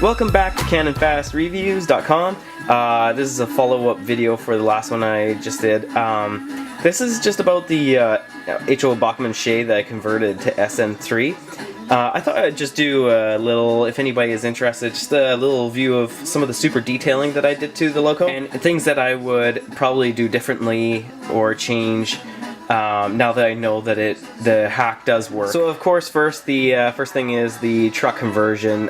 Welcome back to CanonFastReviews.com. This is a follow-up video for the last one I just did. This is just about the HO Bachmann Shay that I converted to SN3. I thought I'd just do a little, if anybody is interested, just a little view of some of the super detailing that I did to the loco and things that I would probably do differently or change now that I know that the hack does work. So of course, first thing is the truck conversion.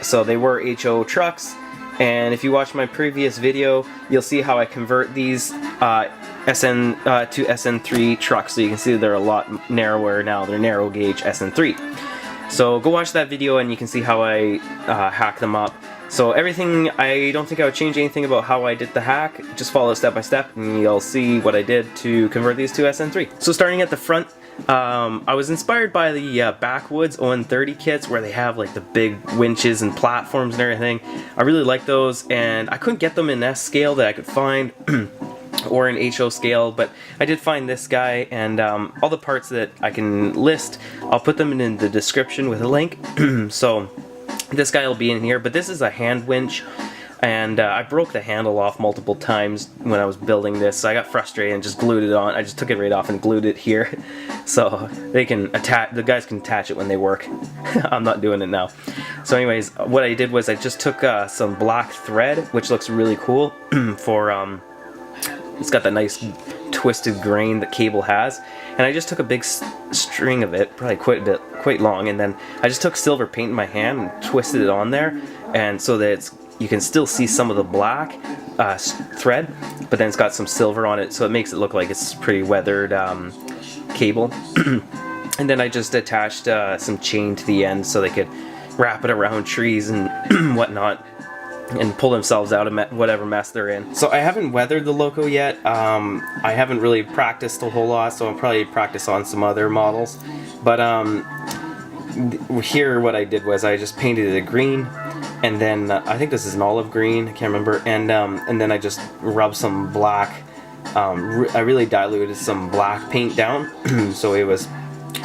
So they were HO trucks, and if you watch my previous video, you'll see how I convert these to SN3 trucks. So you can see they're a lot narrower now. They're narrow gauge SN3. So go watch that video and you can see how I hack them up. So everything, I don't think I would change anything about how I did the hack. Just follow step by step and you'll see what I did to convert these to SN3. So starting at the front, I was inspired by the Backwoods ON30 kits where they have like the big winches and platforms and everything. I really like those, and I couldn't get them in S scale that I could find or in HO scale, but I did find this guy, and all the parts that I can list, I'll put them in the description with a link. So this guy will be in here, but this is a hand winch, and I broke the handle off multiple times when I was building this, so I got frustrated and just glued it on. I just took it right off and glued it here, so they can attach. The guys can attach it when they work. I'm not doing it now. So anyways, what I did was I just took some black thread, which looks really cool for it's got that nice twisted grain that cable has, and I just took a big string of it, probably quite long, and then I just took silver paint in my hand and twisted it on there, and so that you can still see some of the black thread, but then it's got some silver on it, so it makes it look like it's pretty weathered cable. And then I just attached some chain to the end so they could wrap it around trees and whatnot and pull themselves out of whatever mess they're in. So I haven't weathered the loco yet. I haven't really practiced a whole lot, so I'll probably practice on some other models. But here what I did was I just painted it green, and then I think this is an olive green, I can't remember, and then I just rubbed some black. I really diluted some black paint down so it was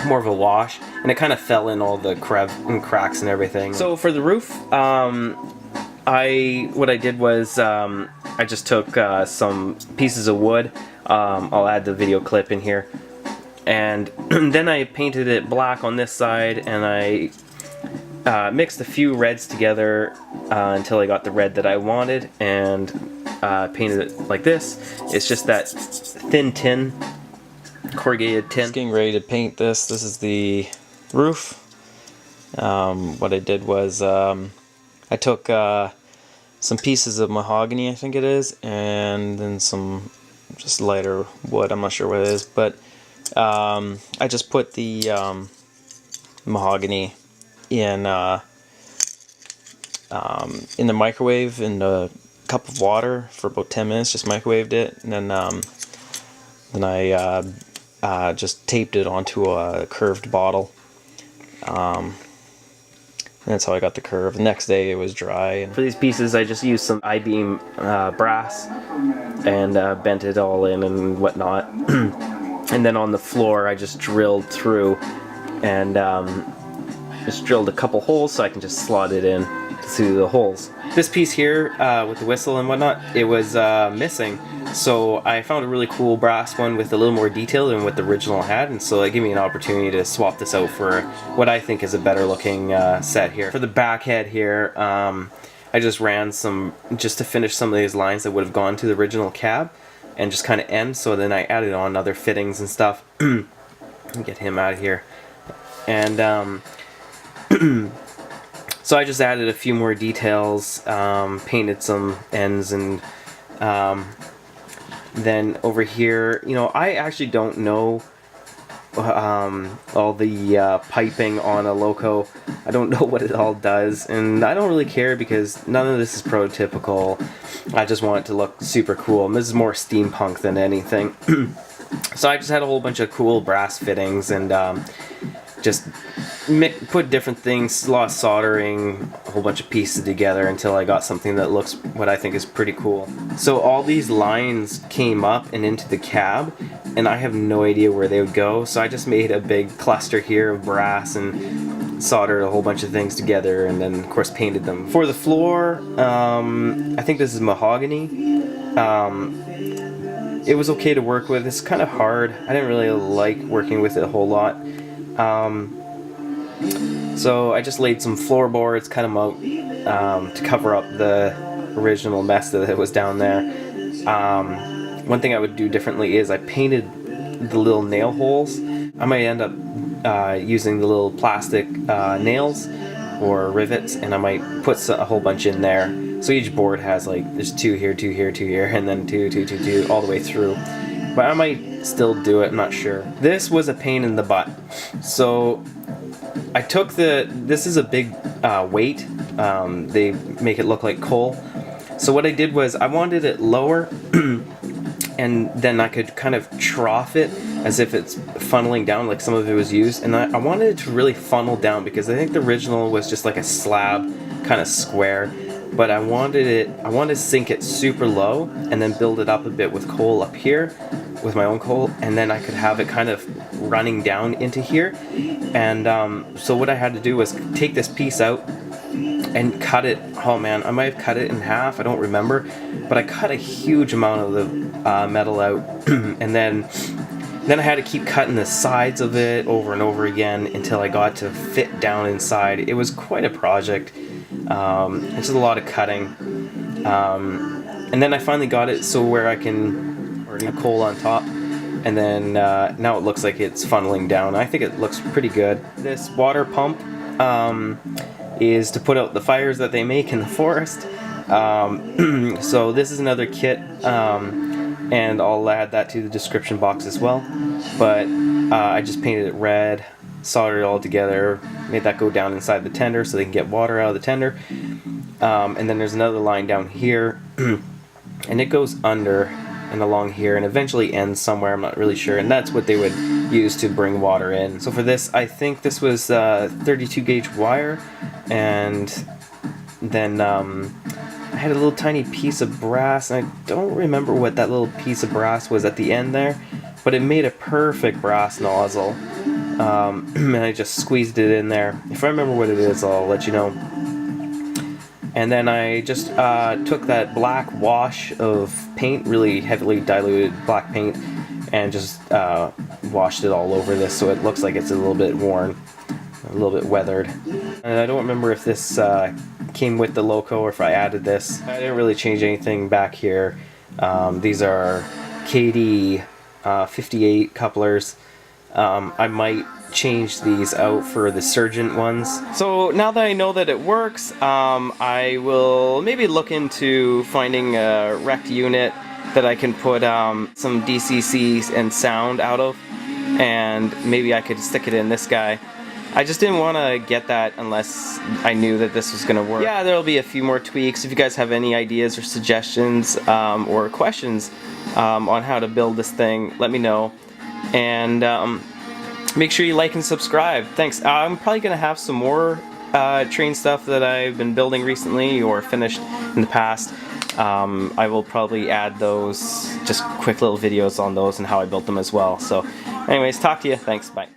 more of a wash, and it kind of fell in all the cracks and everything. So for the roof, what I did was I just took some pieces of wood. I'll add the video clip in here, and then I painted it black on this side, and I mixed a few reds together until I got the red that I wanted, and painted it like this. It's just that thin tin, corrugated tin. Just getting ready to paint this. This is the roof. What I did was I took some pieces of mahogany, I think it is, and then some just lighter wood, I'm not sure what it is, but I just put the mahogany in the microwave in a cup of water for about 10 minutes, just microwaved it, and then I just taped it onto a curved bottle. And that's how I got the curve. The next day it was dry. And for these pieces I just used some I-beam brass and bent it all in and whatnot. And then on the floor I just drilled through and just drilled a couple holes so I can just slot it in through the holes. This piece here with the whistle and whatnot, it was missing. So I found a really cool brass one with a little more detail than what the original had, and so it gave me an opportunity to swap this out for what I think is a better looking set here. For the back head here, I just ran just to finish some of these lines that would have gone to the original cab and just kind of end, so then I added on other fittings and stuff. Let me get him out of here. And so I just added a few more details, painted some ends, and then over here, you know, I actually don't know all the piping on a loco. I don't know what it all does, and I don't really care because none of this is prototypical. I just want it to look super cool, and this is more steampunk than anything. So I just had a whole bunch of cool brass fittings and just put different things, a lot of soldering, a whole bunch of pieces together until I got something that looks what I think is pretty cool. So all these lines came up and into the cab, and I have no idea where they would go, so I just made a big cluster here of brass and soldered a whole bunch of things together, and then of course painted them. For the floor, I think this is mahogany. It was okay to work with. It's kind of hard. I didn't really like working with it a whole lot. So I just laid some floorboards, cut them out to cover up the original mess that was down there. One thing I would do differently is I painted the little nail holes. I might end up using the little plastic nails or rivets, and I might put a whole bunch in there. So each board has like, there's 2 here, 2 here, 2 here, and then 2, 2, 2, 2, all the way through. But I might still do it, I'm not sure. This was a pain in the butt. So I took this is a big weight. They make it look like coal. So what I did was I wanted it lower and then I could kind of trough it as if it's funneling down, like some of it was used. And I wanted it to really funnel down because I think the original was just like a slab, kind of square. But I wanted to sink it super low and then build it up a bit with coal up here, with my own coal, and then I could have it kind of running down into here. And so what I had to do was take this piece out and cut it. Oh man, I might have cut it in half, I don't remember, but I cut a huge amount of the metal out. And then I had to keep cutting the sides of it over and over again until I got to fit down inside. It was quite a project. It's just a lot of cutting. And then I finally got it so where I can already coal on top. And then now it looks like it's funneling down. I think it looks pretty good. This water pump is to put out the fires that they make in the forest. So this is another kit, and I'll add that to the description box as well. But I just painted it red, soldered it all together, made that go down inside the tender so they can get water out of the tender. And then there's another line down here, and it goes under and along here and eventually ends somewhere, I'm not really sure, and that's what they would use to bring water in. So for this, I think this was 32 gauge wire, and then I had a little tiny piece of brass, and I don't remember what that little piece of brass was at the end there, but it made a perfect brass nozzle. And I just squeezed it in there. If I remember what it is, I'll let you know. And then I just took that black wash of paint, really heavily diluted black paint, and just washed it all over this so it looks like it's a little bit worn, a little bit weathered. And I don't remember if this came with the loco or if I added this. I didn't really change anything back here. These are KD 58 couplers. I might change these out for the Surgeon ones. So now that I know that it works, I will maybe look into finding a wrecked unit that I can put some DCCs and sound out of, and maybe I could stick it in this guy. I just didn't want to get that unless I knew that this was going to work. Yeah, there'll be a few more tweaks. If you guys have any ideas or suggestions or questions on how to build this thing, let me know. And make sure you like and subscribe. Thanks. I'm probably going to have some more train stuff that I've been building recently or finished in the past. I will probably add those, just quick little videos on those and how I built them as well. So anyways, talk to you. Thanks. Bye.